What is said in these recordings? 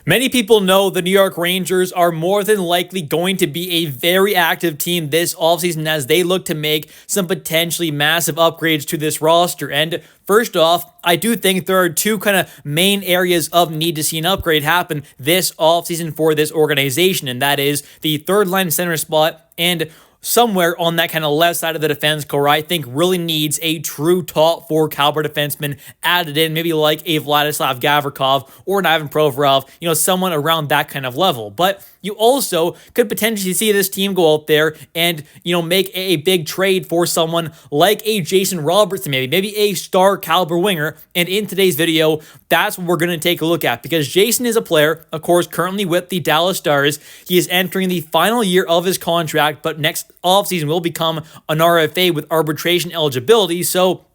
Many people know the New York Rangers are more than likely going to be a very active team this offseason as they look to make some potentially massive upgrades to this roster. And first off, I do think there are two kind of main areas of need to see an upgrade happen this offseason for this organization, and that is the third line center spot and somewhere on that kind of left side of the defense core, I think really needs a true top four caliber defenseman added in, maybe like a Vladislav Gavrikov or an Ivan Provorov, someone around that kind of level. But you also could potentially see this team go out there and, make a big trade for someone like a Jason Robertson, maybe a star caliber winger. And in today's video, that's what we're going to take a look at, because Jason is a player, of course, currently with the Dallas Stars. He is entering the final year of his contract, but next offseason will become an RFA with arbitration eligibility. So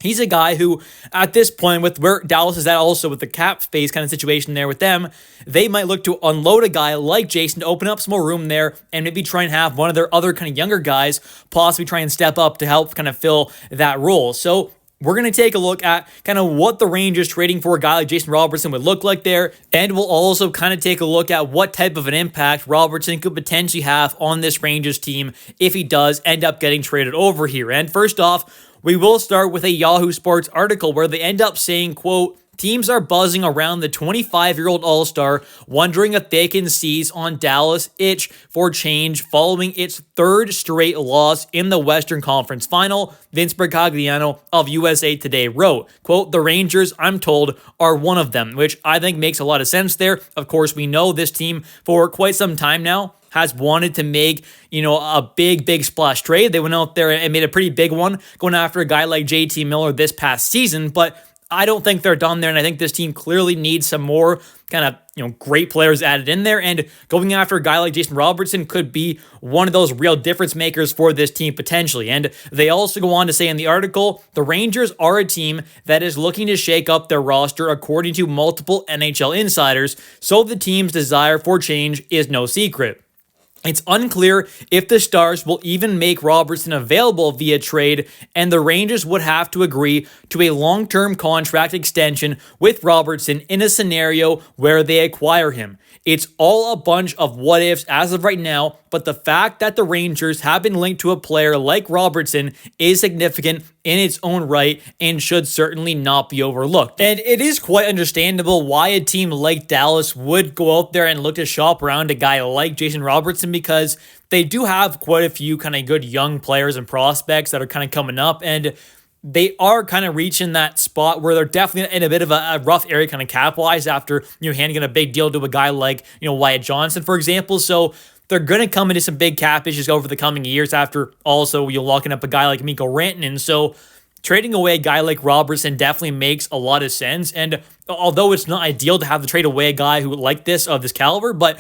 he's a guy who, at this point, with where Dallas is at also with the cap space kind of situation there with them, they might look to unload a guy like Jason to open up some more room there and maybe try and have one of their other kind of younger guys possibly try and step up to help kind of fill that role. So we're going to take a look at kind of what the Rangers trading for a guy like Jason Robertson would look like there, and we'll also kind of take a look at what type of an impact Robertson could potentially have on this Rangers team if he does end up getting traded over here. And first off, we will start with a Yahoo Sports article where they end up saying, quote, "Teams are buzzing around the 25-year-old All-Star, wondering if they can seize on Dallas' itch for change following its third straight loss in the Western Conference Final," Vince Bergagliano of USA Today wrote. Quote, "The Rangers, I'm told, are one of them," which I think makes a lot of sense there. Of course, we know this team for quite some time now has wanted to make, a big splash trade. They went out there and made a pretty big one going after a guy like JT Miller this past season, but I don't think they're done there, and I think this team clearly needs some more kind of, great players added in there, and going after a guy like Jason Robertson could be one of those real difference makers for this team potentially. And they also go on to say in the article, the Rangers are a team that is looking to shake up their roster according to multiple NHL insiders, so the team's desire for change is no secret. It's unclear if the Stars will even make Robertson available via trade, and the Rangers would have to agree to a long-term contract extension with Robertson in a scenario where they acquire him. It's all a bunch of what-ifs as of right now, but the fact that the Rangers have been linked to a player like Robertson is significant in its own right and should certainly not be overlooked. And it is quite understandable why a team like Dallas would go out there and look to shop around a guy like Jason Robertson, because they do have quite a few kind of good young players and prospects that are kind of coming up, and they are kind of reaching that spot where they're definitely in a bit of a rough area kind of cap-wise after, handing a big deal to a guy like, Wyatt Johnson, for example. So they're going to come into some big cap issues over the coming years after also locking up a guy like Mikko Rantanen. So trading away a guy like Robertson definitely makes a lot of sense. And although it's not ideal to have to trade away a guy who like this of this caliber, but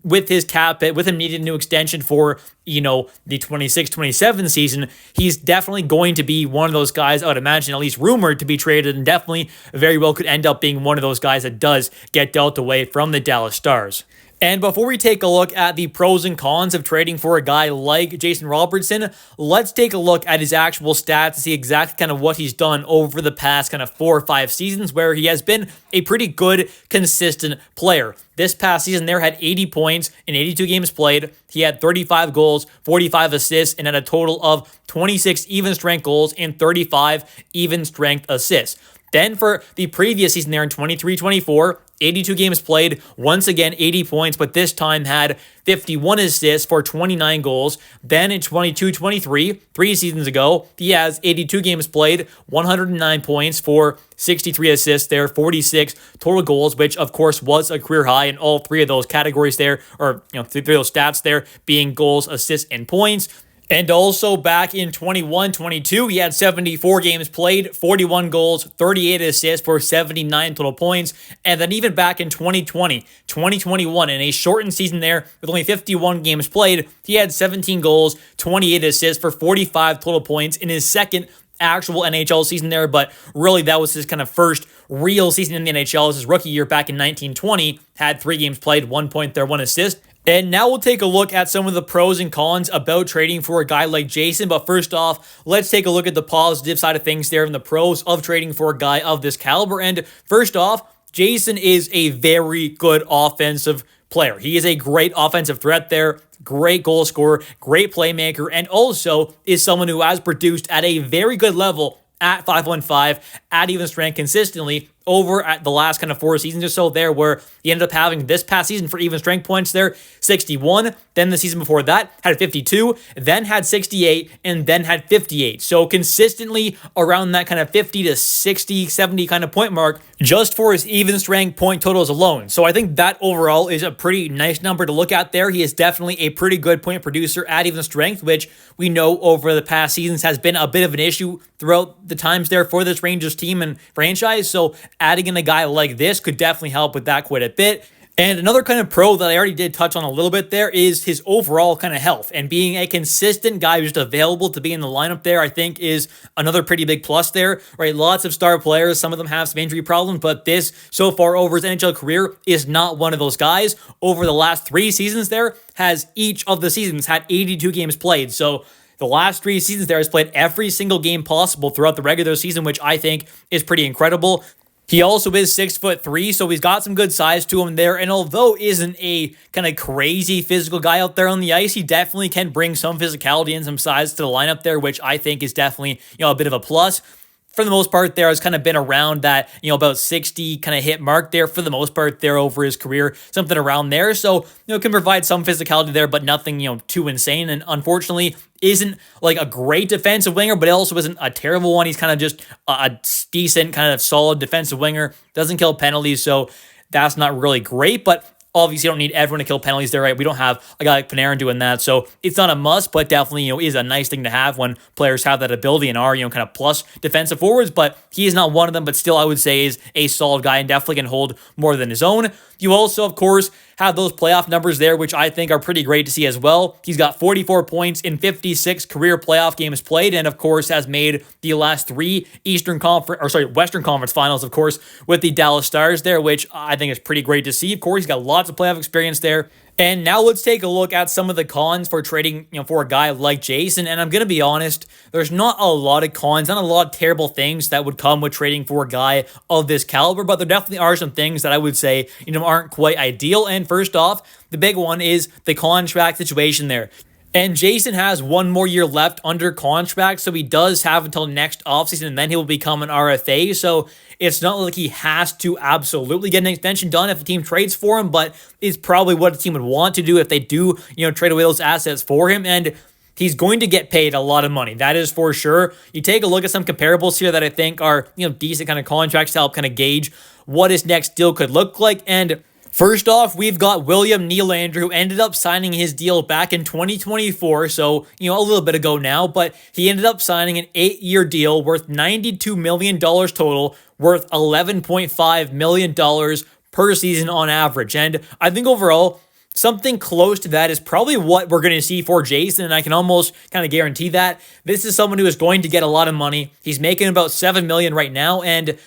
with his cap hit, with him needing a new extension for, the 26-27 season, he's definitely going to be one of those guys, I would imagine, at least rumored to be traded, and definitely very well could end up being one of those guys that does get dealt away from the Dallas Stars. And before we take a look at the pros and cons of trading for a guy like Jason Robertson, let's take a look at his actual stats to see exactly kind of what he's done over the past kind of 4 or 5 seasons, where he has been a pretty good, consistent player. This past season there had 80 points in 82 games played. He had 35 goals, 45 assists, and had a total of 26 even-strength goals and 35 even-strength assists. Then for the previous season there in 23-24, 82 games played, once again 80 points, but this time had 51 assists for 29 goals. Then in 22-23, 3 seasons ago, he has 82 games played, 109 points for 63 assists there, 46 total goals, which of course was a career high in all 3 of those categories there, or 3 of those stats there being goals, assists, and points. And also back in 21-22, he had 74 games played, 41 goals, 38 assists for 79 total points. And then even back in 2020-2021, in a shortened season there with only 51 games played, he had 17 goals, 28 assists for 45 total points in his second actual NHL season there. But really, that was his kind of first real season in the NHL. It was his rookie year back in 1920, had 3 games played, 1 point there, 1 assist. And now we'll take a look at some of the pros and cons about trading for a guy like Jason. But first off, let's take a look at the positive side of things there and the pros of trading for a guy of this caliber. And first off, Jason is a very good offensive player. He is a great offensive threat there, great goal scorer, great playmaker, and also is someone who has produced at a very good level at 515, at even strength consistently over at the last kind of 4 seasons or so there, where he ended up having this past season for even strength points there, 61. Then the season before that had 52, then had 68, and then had 58. So consistently around that kind of 50 to 60, 70 kind of point mark just for his even strength point totals alone. So I think that overall is a pretty nice number to look at there. He is definitely a pretty good point producer at even strength, which we know over the past seasons has been a bit of an issue throughout the times there for this Rangers team and franchise. So adding in a guy like this could definitely help with that quite a bit. And another kind of pro that I already did touch on a little bit there is his overall kind of health, and being a consistent guy who's just available to be in the lineup there, I think is another pretty big plus there, right? Lots of star players, some of them have some injury problems, but this so far over his NHL career is not one of those guys. Over the last 3 seasons there, has each of the seasons had 82 games played. So the last 3 seasons there has played every single game possible throughout the regular season, which I think is pretty incredible. He also is 6'3", so he's got some good size to him there. And although isn't a kind of crazy physical guy out there on the ice, he definitely can bring some physicality and some size to the lineup there, which I think is definitely, a bit of a plus. For the most part there, has kind of been around that, about 60 kind of hit mark there for the most part there over his career, something around there. So, can provide some physicality there, but nothing, too insane. And unfortunately, isn't like a great defensive winger, but it also isn't a terrible one. He's kind of just a decent kind of solid defensive winger, doesn't kill penalties. So that's not really great, but obviously, you don't need everyone to kill penalties there, right? We don't have a guy like Panarin doing that, so it's not a must, but definitely, is a nice thing to have when players have that ability and are, kind of plus defensive forwards, but he is not one of them, but still, I would say is a solid guy and definitely can hold more than his own. You also, of course, have those playoff numbers there, which I think are pretty great to see as well. He's got 44 points in 56 career playoff games played, and of course has made the last 3 Western Conference finals, of course, with the Dallas Stars there, which I think is pretty great to see. Of course, he's got lots of playoff experience there. And now let's take a look at some of the cons for trading, for a guy like Jason. And I'm going to be honest, there's not a lot of cons, not a lot of terrible things that would come with trading for a guy of this caliber, but there definitely are some things that I would say, aren't quite ideal. And first off, the big one is the contract situation there. And Jason has 1 more year left under contract, so he does have until next offseason, and then he will become an RFA. So it's not like he has to absolutely get an extension done if the team trades for him, but it's probably what the team would want to do if they do, trade away those assets for him. And he's going to get paid a lot of money. That is for sure. You take a look at some comparables here that I think are, decent kind of contracts to help kind of gauge what his next deal could look like. And first off, we've got William Nylander, who ended up signing his deal back in 2024, so, a little bit ago now, but he ended up signing an 8-year deal worth $92 million total, worth $11.5 million per season on average. And I think overall, something close to that is probably what we're going to see for Jason, and I can almost kind of guarantee that. This is someone who is going to get a lot of money. He's making about $7 million right now, and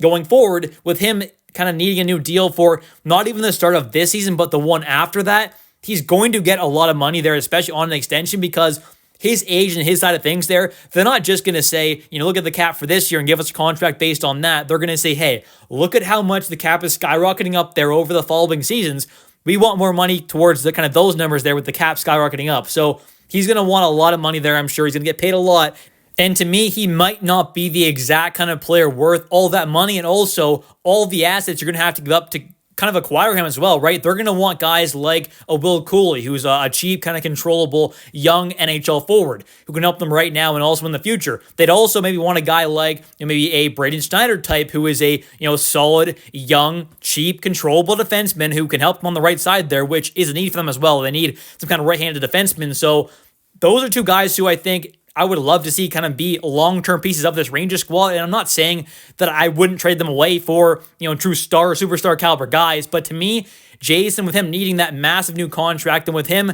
going forward, with him kind of needing a new deal for not even the start of this season, but the one after that, he's going to get a lot of money there, especially on an extension, because his age and his side of things there, they're not just going to say, look at the cap for this year and give us a contract based on that. They're going to say, hey, look at how much the cap is skyrocketing up there over the following seasons. We want more money towards the kind of those numbers there with the cap skyrocketing up. So he's going to want a lot of money there. I'm sure he's going to get paid a lot. And to me, he might not be the exact kind of player worth all that money, and also all the assets you're going to have to give up to kind of acquire him as well, right? They're going to want guys like a Will Cooley, who's a cheap, kind of controllable, young NHL forward who can help them right now and also in the future. They'd also maybe want a guy like maybe a Braden Schneider type, who is a solid, young, cheap, controllable defenseman who can help them on the right side there, which is a need for them as well. They need some kind of right-handed defenseman. So those are 2 guys who I think I would love to see kind of be long-term pieces of this Rangers squad. And I'm not saying that I wouldn't trade them away for, true star, superstar caliber guys. But to me, Jason, with him needing that massive new contract and with him,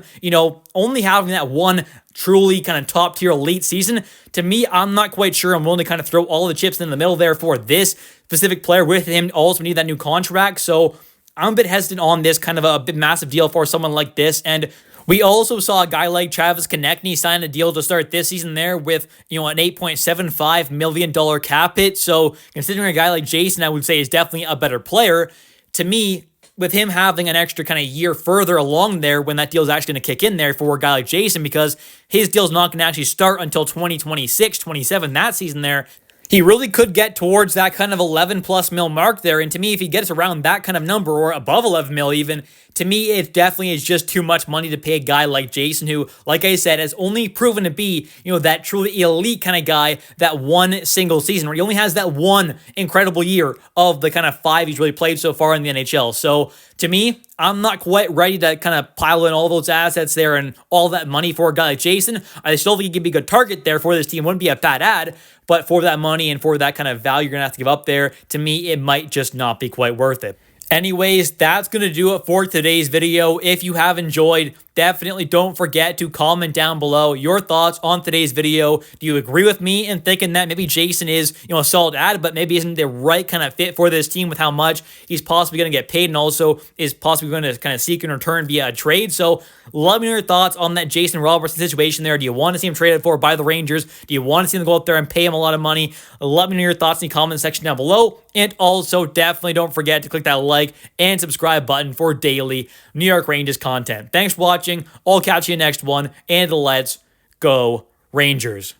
only having that one truly kind of top-tier elite season, to me, I'm not quite sure I'm willing to kind of throw all the chips in the middle there for this specific player with him also need that new contract. So I'm a bit hesitant on this kind of a bit massive deal for someone like this. And We also saw a guy like Travis Konechny sign a deal to start this season there with, an $8.75 million cap hit. So considering a guy like Jason, I would say is definitely a better player. To me, with him having an extra kind of year further along there when that deal is actually going to kick in there for a guy like Jason, because his deal's not going to actually start until 2026, 27, that season there. He really could get towards that kind of 11 plus mil mark there. And to me, if he gets around that kind of number or above 11 mil even, to me, it definitely is just too much money to pay a guy like Jason, who, like I said, has only proven to be, that truly elite kind of guy that one single season where he only has that one incredible year of the kind of 5 he's really played so far in the NHL. So to me, I'm not quite ready to kind of pile in all those assets there and all that money for a guy like Jason. I still think he could be a good target there for this team. Wouldn't be a bad ad, but for that money and for that kind of value you're going to have to give up there, to me, it might just not be quite worth it. Anyways, that's going to do it for today's video. If you have enjoyed, definitely don't forget to comment down below your thoughts on today's video. Do you agree with me in thinking that maybe Jason is, a solid ad, but maybe isn't the right kind of fit for this team with how much he's possibly going to get paid and also is possibly going to kind of seek in return via a trade? So let me know your thoughts on that Jason Robertson situation there. Do you want to see him traded for by the Rangers? Do you want to see them go out there and pay him a lot of money? Let me know your thoughts in the comment section down below. And also, definitely don't forget to click that like and subscribe button for daily New York Rangers content. Thanks for watching. I'll catch you next one, and let's go Rangers.